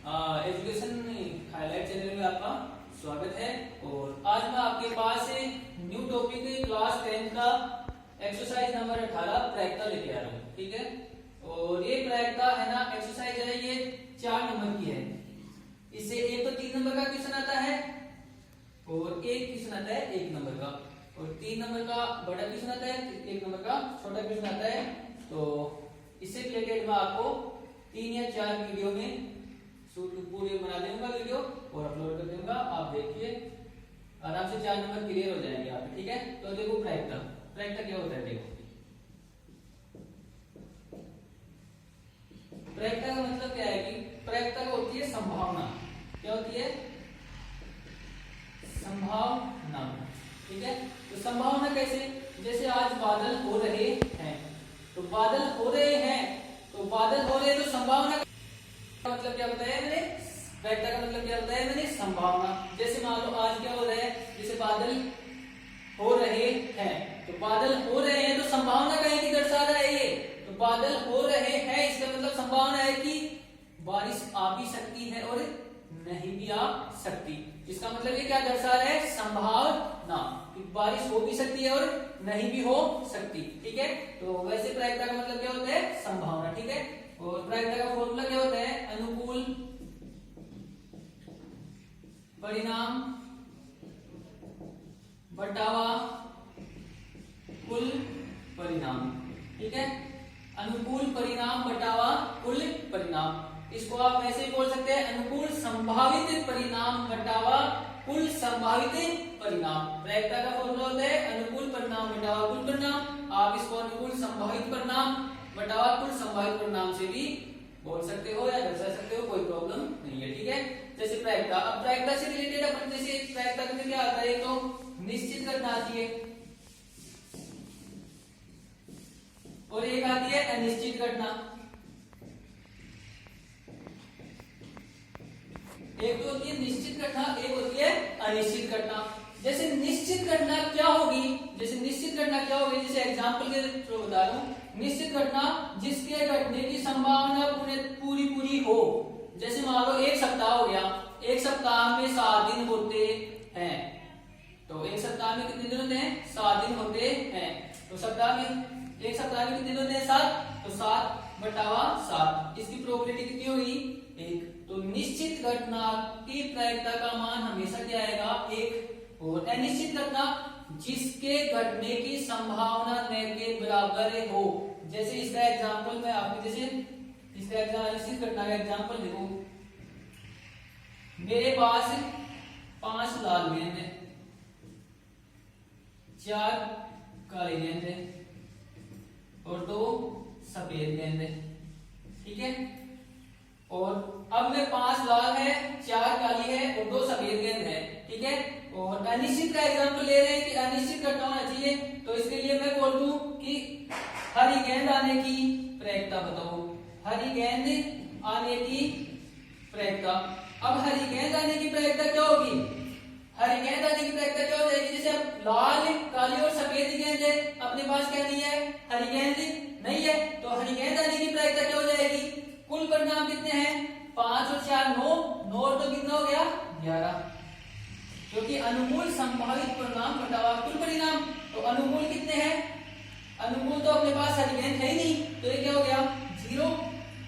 Education highlight channel में आपका स्वागत है। और आज मैं आपके पास न्यू टॉपिक क्लास 10 का एक्सरसाइज नंबर 18 प्रायिकता लेके आ रहा हूँ। ठीक है, और ये प्रायिकता है ना एक्सरसाइज है, ये 4 नंबर की है। इससे एक तो 3 नंबर का क्वेश्चन आता है और एक क्वेश्चन आता है 1 नंबर का, और 3 नंबर का बड़ा क्वेश्चन आता है, 1 नंबर का छोटा क्वेश्चन आता है। तो इससे रिलेटेड मैं आपको 3 या 4 वीडियो में पूरे बना दूंगा वीडियो और अपलोड कर दूंगा। आप देखिए आराम से 4 नंबर क्लियर हो जाएंगे आपके। ठीक है, तो देखो प्रायिकता क्या होता है। देखो प्रायिकता का मतलब क्या है कि प्रायिकता होती है संभावना। क्या होती है? संभावना। ठीक है, तो संभावना कैसे? जैसे आज बादल हो रहे हैं, तो बादल हो रहे हैं, तो बादल हो रहे हैं तो संभावना का मतलब क्या बताया मैंने? प्रायिकता का मतलब क्या बताया मैंने? संभावना। जैसे मान लो आज क्या हो रहा है, जैसे बादल हो रहे हैं, तो बादल हो रहे हैं तो संभावना कहीं की दर्शा रहा है ये। तो बादल हो रहे हैं इसका मतलब संभावना है कि बारिश आ भी सकती है और नहीं भी आ सकती। इसका मतलब ये क्या दर्शा रहा है? संभावना कि बारिश हो भी सकती है और नहीं भी हो सकती। ठीक है, तो वैसे प्रायिकता का मतलब क्या होता है? संभावना। ठीक है, और प्रायिकता का फॉर्मूला क्या होता है? अनुकूल परिणाम बटावा कुल परिणाम। ठीक है, अनुकूल परिणाम बटावा कुल परिणाम। इसको आप ऐसे बोल सकते हैं, अनुकूल संभावित परिणाम बटावा कुल संभावित परिणाम। प्रायिकता का फॉर्मूला होता है अनुकूल परिणाम बटावा कुल परिणाम। आप इसको अनुकूल संभावित परिणाम बटावा कुल संभावित परिणाम से भी बोल सकते हो या दर्शा सकते हो, कोई प्रॉब्लम नहीं है। ठीक है, जैसे प्रायिकता, अब प्रायिकता से रिलेटेड अपन जैसे प्रायिकता में क्या आता है, तो निश्चित करना आती है और एक आती है अनिश्चित घटना। एक तो होती है निश्चित घटना, एक होती है अनिश्चित घटना। जैसे निश्चित घटना क्या होगी, जैसे एग्जांपल के थ्रू बता रहा हूं। निश्चित घटना जिसके घटने की संभावना पूरी हो। जैसे मान लो 1 सप्ताह हो गया, 1 सप्ताह में 7 दिन होते हैं, तो 1 सप्ताह में कितने दिन होते हैं? 7 दिन होते हैं। तो 1 सप्ताह में कितने दिन होते हैं? 7। तो 7 बटावा 7, इसकी प्रोबेबिलिटी कितनी होगी? 1। तो निश्चित घटना की प्रायिकता का मान हमेशा क्या आएगा? 1। और अनिश्चित घटना जिसके घटने की संभावना न के बराबर हो। जैसे इसका एग्जांपल मैं आपको, जैसे इसका अनिश्चित घटना का एग्जांपल देखो। मेरे पास 5 लाल गेंद है, 4 काली गेंद है और 2 सफेद गेंद है। ठीक है, और अब में 5 लाल है, 4 काली है और 2 सफेद गेंद है। ठीक है, और अनिश्चित का एग्जांपल ले रहे हैं कि अनिश्चित घटना होना चाहिए, तो इसके लिए मैं बोल दूं कि हरी गेंद आने की प्रायिकता बताओ। हरी गेंद आने की प्रायिकता। अब हरी गेंद आने की प्रायिकता क्या होगी? हरी गेंद आने की प्रायिकता क्या हो जाएगी? जैसे अब लाल, काली और सफेद गेंद है, अपने पास क्या नहीं है? हरी गेंद नहीं है, तो हरी गेंद आने की प्रायिकता क्या हो जाएगी? कुल परिणाम कितने हैं? 5 और 4 9, 9 और 2 कितना हो गया? 11। क्योंकि अनुकूल संभावित परिणाम बटावा कुल परिणाम, तो अनुकूल कितने हैं? अनुकूल तो अपने पास हरी गेंद है ही नहीं, तो ये क्या हो गया? 0।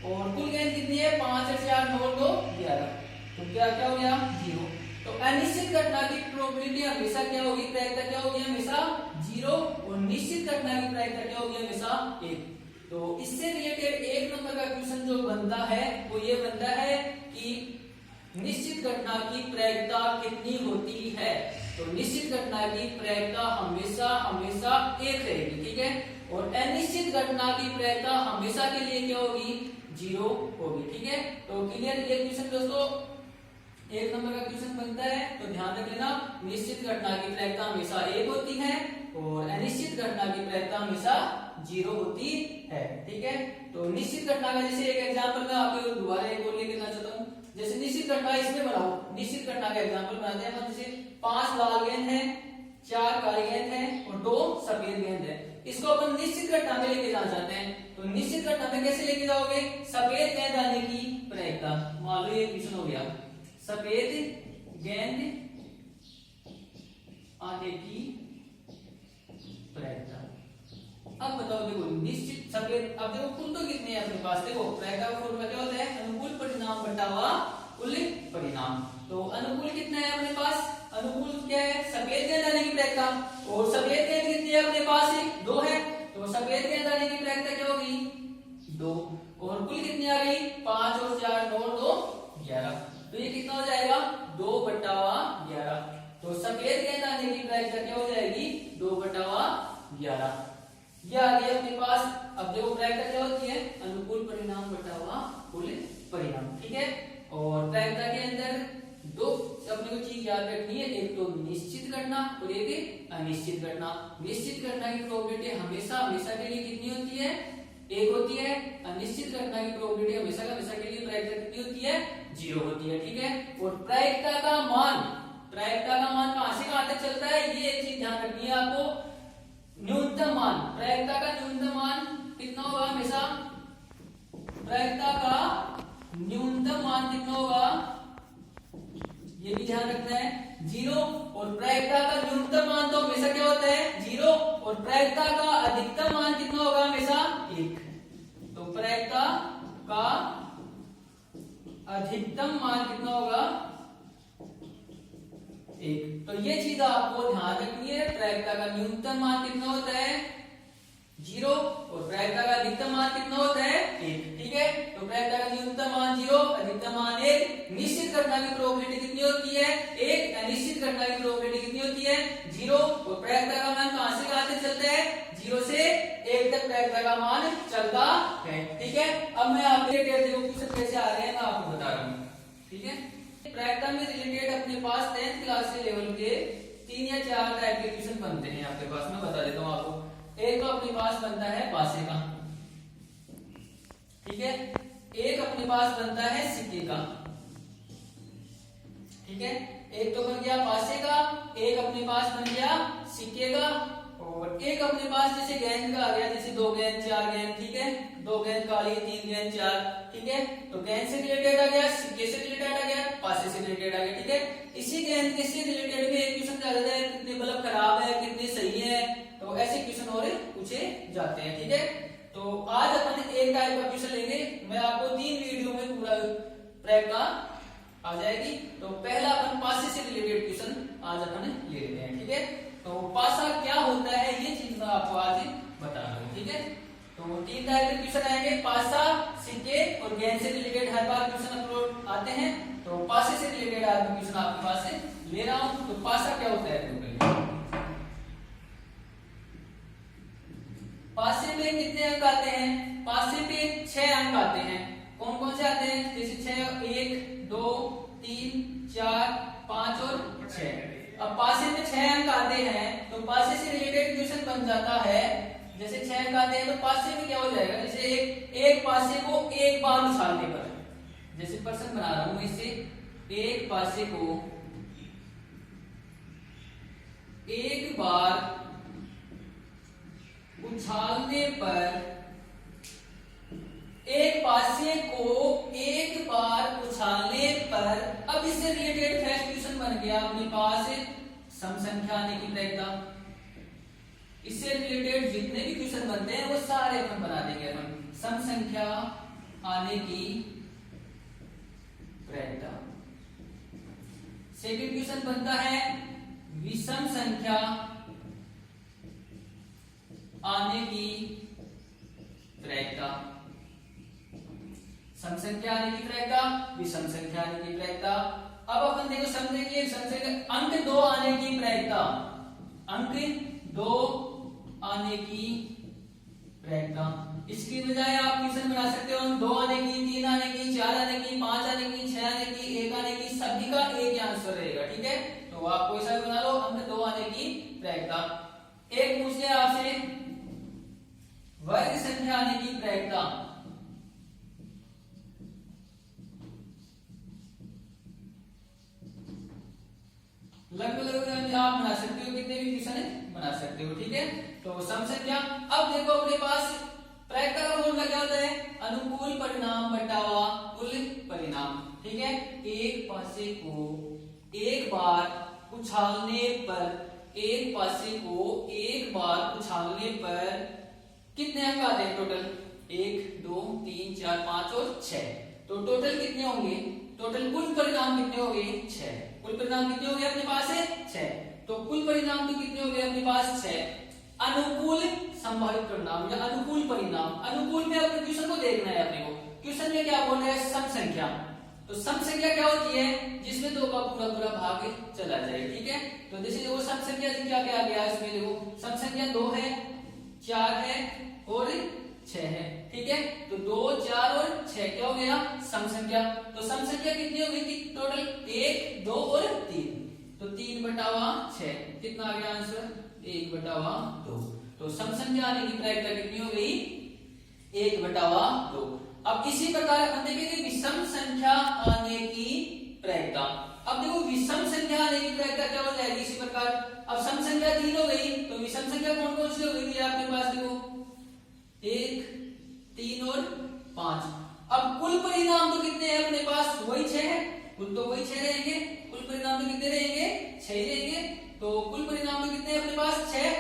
और कुल गेंद कितनी है? 5 और 4 9 और 2 11, तो क्या हो गया? 0। तो अनिश्चित घटना की प्रोबेबिलिटी हमेशा क्या होगी? प्रायिकता क्या होगी? हमेशा 0। और निश्चित घटना की प्रायिकता क्या होगी? हमेशा 1। तो इससे रिलेटेड 1 नंबर का क्वेश्चन जो बनता है वो ये बनता है कि निश्चित घटना की प्रायिकता कितनी होती है? तो निश्चित घटना की प्रायिकता हमेशा 1 रहेगी। ठीक है, और अनिश्चित घटना की प्रायिकता हमेशा के लिए क्या होगी? 0 होगी। ठीक है, तो क्लियर? ये क्वेश्चन दोस्तों 1 नंबर का क्वेश्चन बनता है, तो ध्यान रख लेना। निश्चित घटना की प्रायिकता हमेशा 1 होती है और अनिश्चित घटना की प्रायिकता हमेशा 0 होती है। ठीक है, तो निश्चित घटना का जैसे एक एग्जांपल मैं आपको दोबारा एक और लेके देना चाहता हूँ। जैसे निश्चित घटना इसमें बनाओ, निश्चित घटना का एग्जांपल बनाते हैं। जैसे 5 लाल गेंद है, 4 काली गेंद है और 2 सफेद गेंद है। इसको अपन निश्चित घटना में लेके जाना चाहते हैं, तो निश्चित घटना में कैसे लेके जाओगे? सफेद गेंद आने की प्रायिकता। मान लो ये क्वेश्चन हो गया, सफेद गेंद आने की प्रायिकता। अब बताओ, देखो निश्चित सफेद, अब देखो कुल तो कितने हैं अपने पास, देखो प्रायिकता का फॉर्मूला क्या होता है, अनुकूल परिणाम बटा हुआ कुल परिणाम। तो अनुकूल कितना है अपने पास, अनुकूल क्या है, सफेद गेंद आने की प्रायिकता, और सफेद गेंद कितनी है अपने पास, 2 है, तो सफेद गेंद आने की प्रायिकता क्या होगी, 2, और कुल कितनी आ गई, 5 और 4 9 और 2 11। तो ये कितना हो जाएगा, 2 बटा 11। तो सफेद गेंद आने की प्रायिकता क्या हो जाएगी, 2 बटा 11। ये आ गई अपने पास। अब देखो प्रायिकता क्या होती है, अनुकूल परिणाम बटा हुआ कुल परिणाम, ठीक है। और प्रायिकता के अंदर 2 अपने को चीज याद रखनी है, एक तो निश्चित करना और एक अनिश्चित करना। निश्चित करना की प्रोबेबिलिटी हमेशा हमेशा के लिए कितनी होती है, 1 होती है। अनिश्चित करना की प्रोबेबिलिटी हमेशा के लिए प्रायिकता कितनी होती है, 0 होती है, ठीक है। और प्रायिकता का मान कहां से कहां तक चलता है, ये एक चीज ध्यान रखनी है आपको। न्यूनतम मान, प्रायिकता का न्यूनतम मान कितना होगा, हमेशा प्रायिकता का न्यूनतम मान कितना होगा, ये भी ध्यान रखना है, 0। और प्रायिकता का न्यूनतम मान तो हमेशा क्या होता है, 0। और प्रायिकता का अधिकतम मान कितना होगा, हमेशा 1। तो प्रायिकता का अधिकतम मान कितना होगा, 1। तो ये चीज आपको ध्यान रखनी है, प्रायिकता का न्यूनतम मान कितना होता है, 0, और प्रायिकता का अधिकतम मान कितना होता है, 1, ठीक है। तो प्रायिकता का न्यूनतम मान 0, अधिकतम मान 1। निश्चित घटना की प्रोबेबिलिटी कितनी होती है, 1। अनिश्चित घटना की प्रोबेबिलिटी कितनी होती है, 0। और प्रायिकता का मान कहां से कहां तक चलता है, 0 से 1 तक प्रायिकता का मान चलता है, ठीक है। अब मैं आपको क्वेश्चन कैसे आ रहे हैं मैं आपको बता रहा हूँ, ठीक है। प्रायिकता में रिलेटेड अपने पास 10th क्लास के लेवल के 3 या 4 टाइप के क्वेश्चन बनते हैं आपके पास, मैं बता देता हूँ आपको। एक तो अपने पास बनता है पासे का, ठीक है। एक अपने पास बनता है सिक्के का, ठीक है। एक तो बन गया पासे का, एक अपने पास बन गया सिक्के का, और एक अपने पास जैसे गेंद का आ गया, जैसे 2 गेंद 4 गेंद, ठीक है। 2 गेंद काली, 3 गेंद 4, ठीक है। तो गेंद से रिलेटेड आ गया, सिक्के से रिलेटेड आ गया, पासे से रिलेटेड आ गया, ठीक है। इसी गेंद के से रिलेटेड में एक क्वेश्चन आ जाता है, कितने बल्ब खराब है, कितने सही है, तो ऐसे क्वेश्चन और पूछे जाते हैं, ठीक है। तो आज अपन एक टाइप का क्वेश्चन लेंगे, मैं आपको 3 वीडियो में पूरा प्रायिकता आ जाएगी। तो पहला अपन पासे से रिलेटेड क्वेश्चन आज अपन ले लेते हैं, ठीक है। तो पासा क्या होता है ये चीज मैं आपको आज बता रहा हूँ, ठीक है। तो 3 टाइप के क्वेश्चन आएंगे, पासा, सिक्के और गेंद से रिलेटेड हर बार क्वेश्चन अपलोड आते हैं। तो पासे से रिलेटेड आज क्वेश्चन आपके पास से ले रहा हूँ। तो पासा क्या होता है, पासे पे कितने अंक आते हैं, पासे पे 6 अंक आते हैं। कौन कौन से आते हैं, जैसे 6, 1 2 3 4 5 और 6। अब पासे में 6 अंक आते हैं, तो पासे से रिलेटेड क्वेश्चन बन जाता है। जैसे 6 अंक आते हैं तो पासे में क्या हो जाएगा, जैसे एक पासे को एक बार उछालने पर, जैसे प्रश्न बना रहा हूं मैं इससे, एक पासे को एक बार उछालने पर, एक पासे को एक बार उछालने पर, अब इससे रिलेटेड फर्स्ट क्वेश्चन बन गया अपने पास सम संख्या आने की प्रायिकता। इससे रिलेटेड जितने भी क्वेश्चन बनते हैं वो सारे अपन बना देंगे अपन, सम संख्या आने की प्रायिकता। सेकंड क्वेश्चन बनता है विषम संख्या आने की प्रायिकता। सम संख्या आने की प्रायिकता, विषम संख्या आने की प्रायिकता। अब अपन देखो समझेंगे सम संख्या अंक 2 आने की प्रायिकता, अंक 2 आने की प्रायिकता। इसकी बजाय आप क्वेश्चन बना सकते हो 2 आने की, 3 आने की, 4 आने की, 5 आने की, 6 आने की, 1 आने की, सभी का एक ही आंसर रहेगा, ठीक है। तो आप कोई सा बना लो, अंक 2 आने की प्रायिकता। एक पूछ लिया आपसे वर्ग संख्या आने की प्रायिकता। लगभग आप बना सकते हो, कितने भी क्वेश्चन बना सकते हो, ठीक है। तो सम संख्या, अब देखो अपने पास प्रायिकता का फॉर्मूला क्या होता है, अनुकूल परिणाम बटा हुआ कुल परिणाम, ठीक है। एक पासे को एक बार उछालने पर, एक पासे को एक बार उछालने पर कितने अंक आते हैं टोटल? 1 2 3 4 5 और 6। तो टोटल कितने होंगे? टोटल कुल परिणाम कितने हो गए? 6। कुल परिणाम कितने हो गए अपने पास है? 6। तो कुल परिणाम तो कितने हो गए अपने पास? 6। अनुकूल संभावित परिणाम या अनुकूल परिणाम, अनुकूल में अपने क्वेश्चन को देखना है अपने को। क्वेश्चन में क्या बोल रहा है? सम संख्या। तो सम संख्या क्या होती है? जिसमें 2 का पूरा पूरा भाग चला जाए, ठीक है। तो जैसे देखो सम संख्या क्या क्या आ गया इसमें, देखो सम संख्या 2 है, 4 है और 6 है, ठीक है। तो 2 4 और 6 क्या हो गया? सम संख्या। तो सम संख्या कितनी हो गई थी टोटल? 1 2 और 3। तो 3/6 कितना आ गया आंसर? 1/2। तो सम संख्या आने की प्रायिकता कितनी हो गई? 1/2। अब इसी प्रकार अपन देखेंगे विषम संख्या आने की प्रायिकता। अब देखो विषम संख्या आने की प्रायिकता क्या हो जाएगी इसी प्रकार। अब सम संख्या 3 हो गई, तो विषम संख्या कौन कौन सी हो गई आपके पास? देखो 1 3 और 5। अब कुल परिणाम तो कितने हैं अपने पास? वही 6 है, कुल तो वही 6 रहेंगे। कुल परिणाम तो कितने रहेंगे? 6 ही रहेंगे। तो कुल परिणाम तो कितने हैं अपने पास? 6।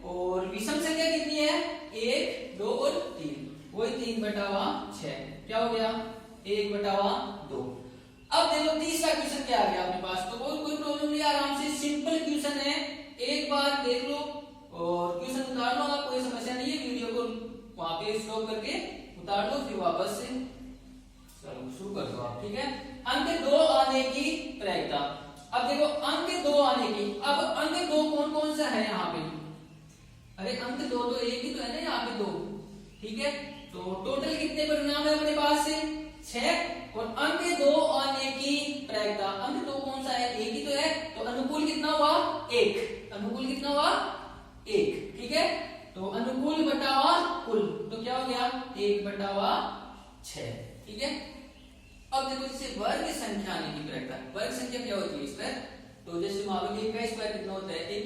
और विषम संख्या कितनी है? 1 2 और 3, वही 3/6 क्या हो गया? 1/2। अब देखो तीसरा क्वेश्चन क्या आ गया अपने पास। तो कोई प्रॉब्लम नहीं, आराम से सिंपल क्वेश्चन है, एक बार देख लो और क्वेश्चन उतार लो, आप कोई समस्या नहीं है। वीडियो को वहां पे स्टॉप करके उतार लो, फिर वापस से चलो शुरू कर दो आप, ठीक है। अंक 2 आने की प्रायिकता। अब देखो अंक 2 आने की, अब अंक 2 कौन कौन सा है यहाँ पे? अरे अंक 2 तो एक ही तो है ना यहाँ पे 2, ठीक है। तो टोटल कितने परिणाम है अपने पास से? 6। और अंक 2 आने की प्रायिकता, अंक 2 कौन सा है? एक ही तो है। तो अनुकूल कितना हुआ? 1। अनुकूल कितना हुआ? 1, ठीक है। तो अनुकूल बटावा कुल, तो क्या हो गया? 1/6, ठीक है। अब देखो इससे वर्ग संख्या आने की प्रायिकता। वर्ग संख्या क्या होती है इस पर? तो जैसे मान लो 1 का स्क्वायर कितना होता है? 1।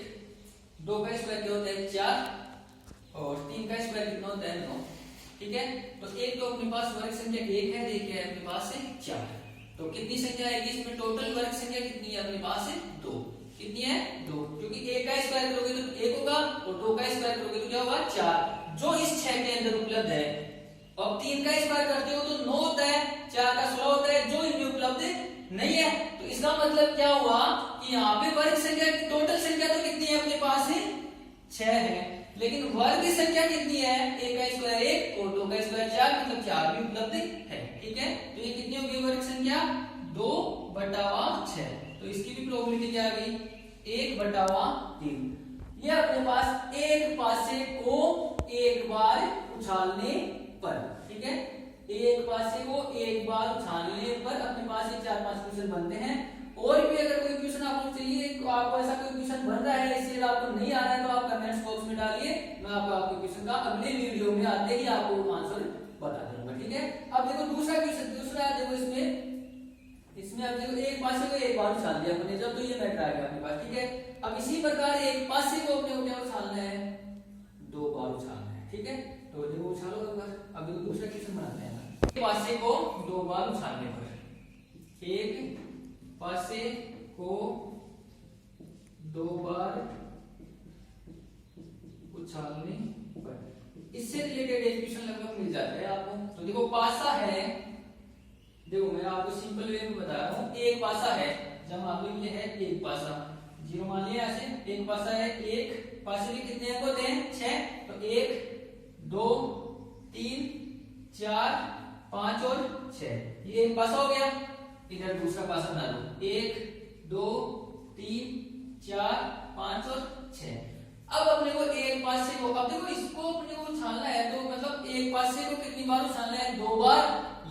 2 का स्क्वायर क्या होता है? 4। और 3 का स्क्वायर कितना होता है? 9, ठीक है। तो एक तो अपने पास वर्ग संख्या 1 है, देखिए अपने पास है 4। तो कितनी संख्या आएगी इसमें? टोटल वर्ग संख्या कितनी है अपने पास है? 2। कितनी है? 2, क्योंकि 1 का स्क्वायर करोगे तो 1 होगा और 2 का स्क्वायर करोगे तो क्या होगा? 4, जो इस 6 के अंदर उपलब्ध है। अब 3 का स्क्वायर करते हो तो 9 होता है, 4 का 16 होता है, जो इनमें उपलब्ध नहीं है। तो इसका मतलब क्या हुआ कि यहाँ पे वर्ग संख्या, टोटल संख्या तो कितनी है अपने पास है? 6 है, लेकिन वर्ग की संख्या कितनी है? 1 का स्क्वायर 1 और 2 का स्क्वायर 4, मतलब 4 भी उपलब्ध है, ठीक है। तो ये कितनी होगी वर्ग संख्या? 2/6। तो इसकी भी प्रोबेबिलिटी क्या आ गई? 1/3। ये अपने पास एक पासे को एक बार उछालने पर, ठीक है। एक पासे को एक बार उछालने पर अपने पास ये 4-5 क्वेश्चन बनते हैं। और भी अगर कोई क्वेश्चन आपको चाहिए, तो आपको ऐसा कोई क्वेश्चन बन रहा है, इसलिए आपको नहीं आ रहा है, तो आप कमेंट्स बॉक्स में डालिए, मैं आपको आपके क्वेश्चन का अगले वीडियो में आते ही आपको आंसर बता दूंगा, ठीक है। अब देखो दूसरा क्वेश्चन, दूसरा देखो इसमें अब देखो एक पासे को एक बार उछाल दिया अपने, जब तो ये मैटर आ गया अपने पास, ठीक है। अब इसी प्रकार एक पासे को अपने क्या उछालना है? 2 बार उछालना है, ठीक है। तो देखो उछालो एक बार। अब देखो दूसरा क्वेश्चन बनाते हैं। एक पासे को 2 बार उछालने पर, एक पासे को 2 बार उछालने पर, इससे रिलेटेड एक क्वेश्चन लगभग मिल जाता है आपको। तो देखो पासा है, देखो मैं आपको सिंपल वे में बता रहा हूँ। एक पासा है, जब मान लो ये है एक पासा, 0 मान लिया ऐसे। एक पासा है, एक पासे में कितने अंक होते हैं? 6। तो 1 2 3 4 5 और 6, ये एक पासा हो गया। इधर दूसरा पासा बना लो, 1 2 3 4 5 और 6। अब अपने को एक पासे को, अब देखो इसको अपने को उछालना है, तो मतलब एक पासे को कितनी बार उछालना है? 2 बार,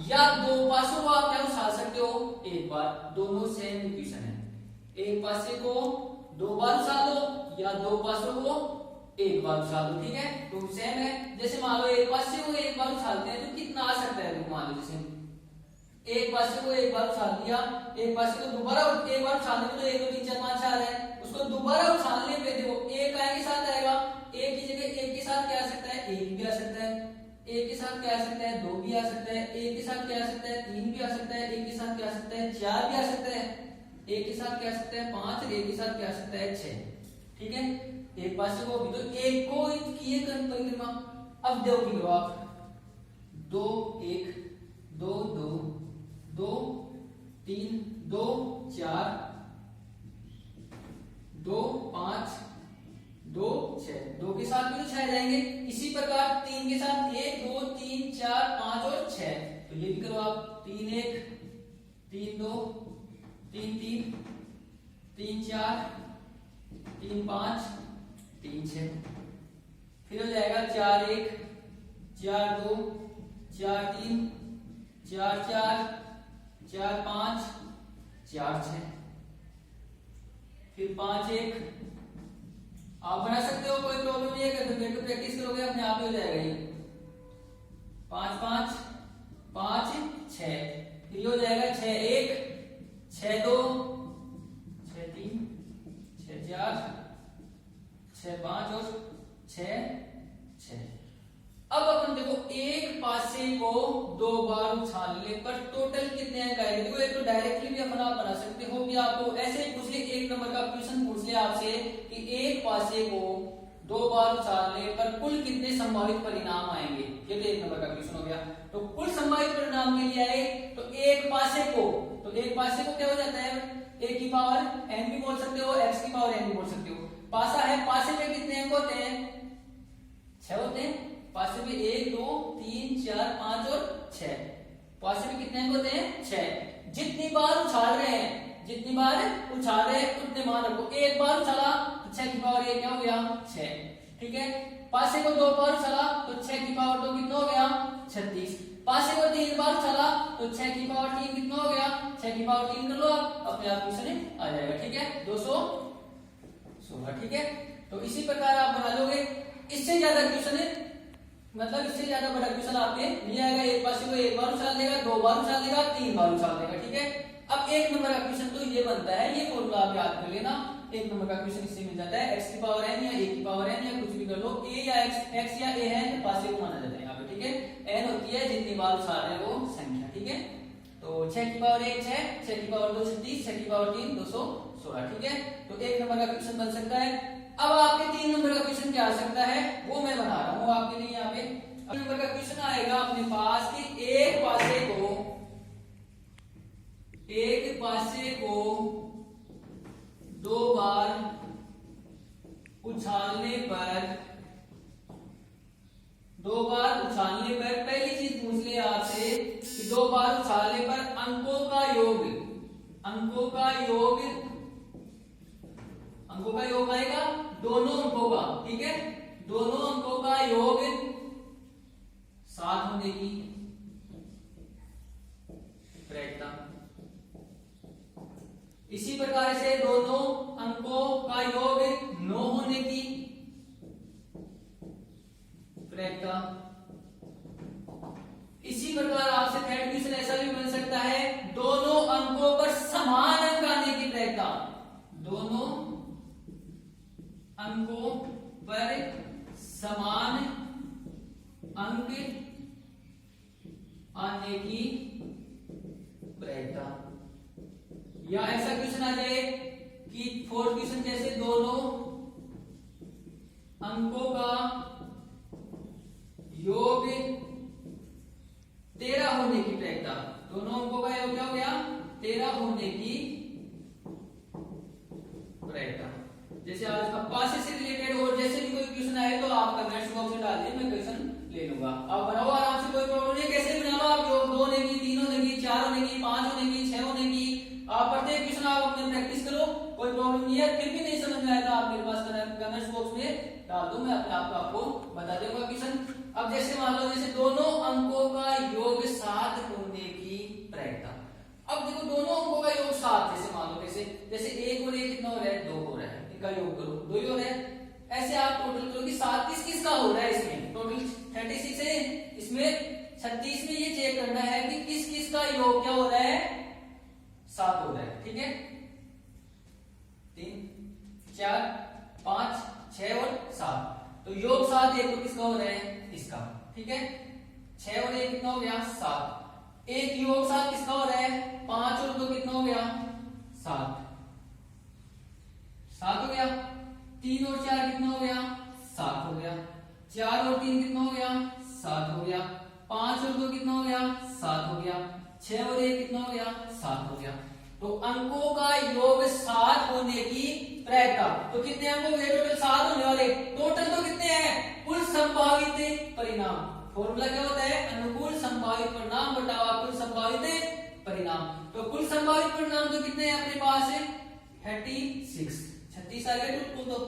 या 2 पासों को आप क्या उछाल सकते हो? 1 बार। दोनों सेम इक्वेशन है। एक पासे को 2 बार उछाल दो या 2 पासों को 1 बार उछाल दो, ठीक है। तो सेम है। जैसे मान लो एक पासे को 1 बार उछालते हैं तो कितना आ सकता है? मान लो जैसे एक पासे को 1 बार उछाल दिया, एक पासे को दोबारा 1 बार उछालने में तो 1 2 3 4 5 6 है, उसको दोबारा उछालने पे देखो 1 के साथ आएगा, 1 की जगह 1 के साथ क्या आ सकता है? 1 भी आ सकता है, एक के साथ क्या आ सकता है, 2 भी आ सकता है, एक के साथ क्या आ सकता है, 3 भी आ सकता है, एक के साथ क्या आ सकता है, 4 भी आ सकता है, एक के साथ क्या आ सकता है, 5, और एक के साथ क्या आ सकता है, 6। ठीक है, एक पास से वो भी, तो एक को किए परिक्रमा। अब देखो करो आप, 2 1 2 2 2 3 2 4 2 5 2 6, 2 के साथ भी तो 6 जाएंगे। इसी प्रकार 3 के साथ 1 2 3 4 5 और 6, तो ये भी करो आप, 3 1 3 2 3 3 3 4 3 5 3 6, फिर हो जाएगा 4 1 4 2 4 3 4 4 4 5 4 6, फिर 5 1। आप बना सकते हो, कोई प्रॉब्लम नहीं है, अगर प्रैक्टिस करोगे अपने आप ही हो जाएगा ये। 5 5 5 6, फिर हो जाएगा 6 1 6 2 6 3 6 4 6 5 और 6 6। अब अपन देखो, एक पासे को 2 बार उछालने पर टोटल कितने अंक आएंगे। देखो एक तो डायरेक्टली भी अपन आप बना सकते हो कि आपको ऐसे ही पूछ ले, 1 नंबर का क्वेश्चन पूछ ले आपसे कि एक पासे को 2 बार उछालने पर कुल कितने संभावित परिणाम आएंगे। ये तो 1 नंबर का क्वेश्चन हो गया। तो कुल संभावित परिणाम के लिए आए तो एक पासे को क्या हो जाता है, a की पावर n भी बोल सकते हो, x की पावर n भी बोल सकते हो। पासा है, पासे में कितने अंक होते हैं, 6 होते हैं। पासे में 1 2 3 4 5 और 6, पासे में कितने अंक होते हैं, 6। जितनी बार उछाल रहे हैं उतने मान रखो। एक बार उछाला तो 6 की पावर 1 क्या हो गया, 6। ठीक है, पासे को 2 बार उछाला तो 6 की पावर 2 कितना हो गया, 36। पासे को 3 बार उछाला तो 6 की पावर 3 कितना हो गया, 6 की पावर 3 कर लो आप, अपने आप क्वेश्चन आ जाएगा। ठीक है, 216। ठीक है, तो इसी प्रकार आप बना लोगे। इससे ज्यादा क्वेश्चन मतलब इससे ज्यादा बड़ा क्वेश्चन आपने नहीं आएगा। एक पासे को 1 बार उछाल देगा, 2 बार उछाल देगा, 3 बार उछाल देगा। ठीक है, अब 1 नंबर का क्वेश्चन तो ये बनता है, ये फॉर्मूला आप याद कर लेना। 1 नंबर का क्वेश्चन इससे मिल जाता है, x की पावर n या a की पावर n या कुछ भी कर लो, a या x या a है तो पासे को माना जाता है यहाँ पे। ठीक है, n होती है जितनी बार उछाल रहे हैं वो संख्या। ठीक है, तो 6 की पावर 1 6, 6 की पावर 2 36, 6 की पावर 3 216। ठीक है, तो 1 नंबर का क्वेश्चन बन सकता है। अब आपके 3 नंबर का क्वेश्चन क्या आ सकता है वो मैं बना रहा हूँ आपके लिए। यहाँ पे 3 नंबर का क्वेश्चन आएगा अपने पास कि एक पासे को 2 बार उछालने पर पहली चीज पूछ ले आपसे कि 2 बार उछालने पर अंकों का योग आएगा, दोनों अंकों का। ठीक है, दोनों अंकों का योग 7 होने की प्रयत्न। इसी प्रकार से दोनों अंकों का योग 9 होने की प्रयत्न। इसी प्रकार आपसे थर्ड क्वेश्चन ऐसा भी बन सकता है, दोनों अंकों पर समान अंक आने की प्रयत्न। दोनों अंकों पर समान अंक आने की प्रयत्न। या ऐसा क्वेश्चन आ जाए कि फोर्थ क्वेश्चन जैसे दोनों अंकों का योग 13 होने की प्रयत्न। दोनों अंकों का योग क्या हो गया, 13 होने की प्रयत्न। जैसे आज पासे से रिलेटेड और जैसे भी कोई क्वेश्चन आए तो आप कमेंट्स बॉक्स में डाल दें, मैं क्वेश्चन ले लूंगा। आप बनाओ आराम से, कोई प्रॉब्लम नहीं। कैसे बना लो आप, योग 2 होने की, 3 होने की, 4 होने की, 5 होने की, 6 होने की। आप प्रत्येक क्वेश्चन आप अपने प्रैक्टिस करो, कोई प्रॉब्लम नहीं है। फिर भी नहीं समझ में आया तो आप मेरे पास कमेंट्स बॉक्स में डाल दो, मैं अपने आप को आपको बता दूंगा क्वेश्चन। अब जैसे मान लो जैसे दोनों अंकों का योग 7 होने की प्रयत्न। अब देखो दोनों अंकों का योग 7, जैसे मान लो जैसे 1 और 1 कितना हो रहा है, 2 हो रहा है, इनका योग करो 2 ही हो रहा है। ऐसे आप टोटल करो कि 7 किसका हो रहा है, इसमें टोटल 36 है, इसमें 36 में ये चेक करना है कि किस का योग क्या हो रहा है, 7 हो रहा है। ठीक है, 3 4 5 6 और 7, तो योग 7 एक तो किसका हो रहा है, इसका। ठीक है, 6 और 1 कितना हो गया 7। एक योग साथ किसका हो रहा है 5 और 2 कितना हो गया 7, 7 हो गया। 3 और 4 कितना हो गया 7 हो गया। 4 और 3 कितना हो गया 7 हो गया। 5 और 2 कितना हो गया 7 हो गया। 6 और 1 कितना हो गया 7 हो गया। तो अंकों का योग 7 होने की प्रायिकता, तो कितने अंक हो गए टोटल 7 होने वाले। टोटल तो कितने हैं कुल संभावित परिणाम। फॉर्मूला क्या होता है अनुकूल संभावित परिणाम बटा कुल संभावित परिणाम। तो कुल संभावित परिणाम तो कितने हैं अपने पास है 36 आ गए टोटल।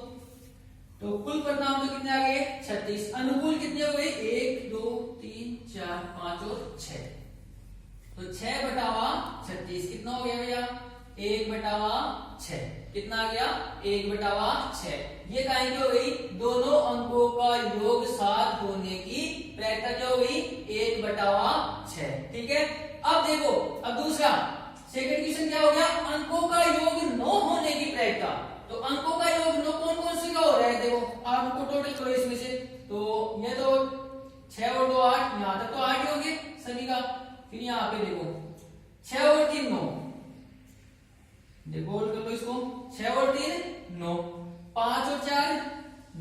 तो कुल परिणाम तो कितने आ गए 36। अनुकूल कितने हो गए 1 2 3 4 5 और 6। तो 6 बटावा 36 कितना हो गया भैया 1 बटावा 6 कितना आ गया 1 बटावा 6। ये काहे की हो गई दोनों अंकों का योग 7 होने की प्रायिकता क्या हो गई 1 बटावा 6। ठीक है। अब देखो अब दूसरा सेकंड क्वेश्चन क्या हो गया अंकों का योग 9 होने की प्रायिकता। तो अंकों का योग 9 कौन कौन से का हो रहा है देखो आपको टोटल करो इसमें से। तो ये तो 6 और 2 8 यहां तक तो 8 ही होंगे सभी का। फिर यहाँ पे देखो 6 और 3 9 देखो कर लो इसको 6 और 3 9 5 और 4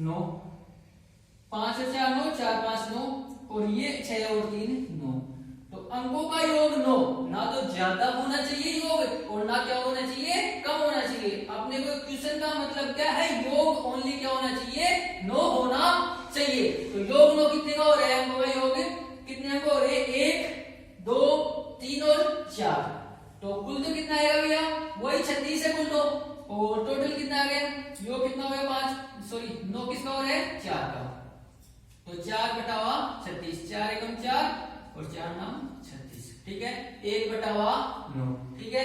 9 5 और 4 9 4 5 9 और ये 6 और 3 9। तो अंकों का योग 9 ना तो ज्यादा होना चाहिए योग और ना क्या होना चाहिए कम होना चाहिए। अपने को क्वेश्चन का मतलब क्या है योग ओनली क्या होना चाहिए 9 होना चाहिए। तो योग 9 कितने का हो रहा है अंकों का योग कितने अंक हो रहे हैं 1 2 3 और 4। तो कुल तो कितना आएगा भैया वही 36 है कुल तो। और टोटल कितना आ गया योग कितना हो गया 5 सॉरी 9 किसका हो रहा है 4 का। तो 4 बटावा 36 4 एकम 4 और 4 नाम 36। ठीक है 1 बटावा 9। ठीक है।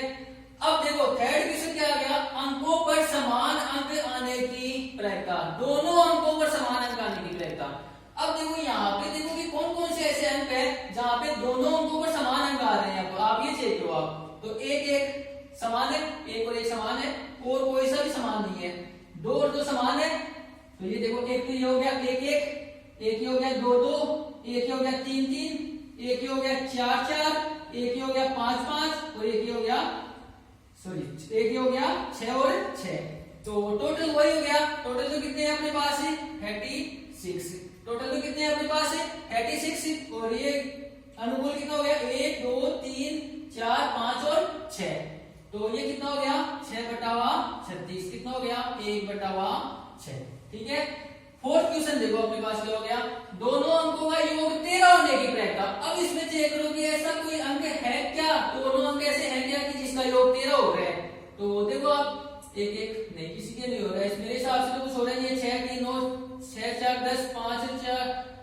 अब देखो थर्ड क्वेश्चन क्या आ गया अंकों पर समान अंक आने की प्रायिकता। दोनों अंकों पर समान अंक आने की प्रायिकता। अब देखो यहाँ पे देखो कि कौन कौन से ऐसे अंक है जहाँ पे दोनों अंकों पर समान अंक आ रहे हैं। आप ये चेक करो आप। तो एक समान है 1 और 1 समान है और कोई सा भी समान नहीं है। 2 और 2 समान है। तो ये देखो एक तो ये हो गया 1 1 एक ही हो गया 2 2 एक ही हो गया 3 3 एक ही हो गया 4 4 एक ही हो गया 5 5 और एक ही हो गया सॉरी एक ही हो गया 6 और 6। तो टोटल वही हो गया। टोटल तो कितने हैं अपने पास है 36। टोटल तो कितने हैं अपने पास है 36 और ये अनुकूल कितना हो गया 1 2 3 4 5 और 6। तो ये कितना हो गया 6 बटावा 36 कितना हो गया 1 बटावा 6। ठीक है। फोर्थ क्वेश्चन देखो अपने पास क्या हो गया दोनों अंकों का योग 13 होने की प्रायिकता। अब इसमें चेक करो कि ऐसा कोई अंक है क्या दोनों अंक ऐसे हैं क्या कि जिसका योग 13 हो रहा है। तो देखो आप एक एक नहीं किसी के नहीं हो रहा है। मेरे हिसाब से तो कुछ हो रहा है ये 6 3 और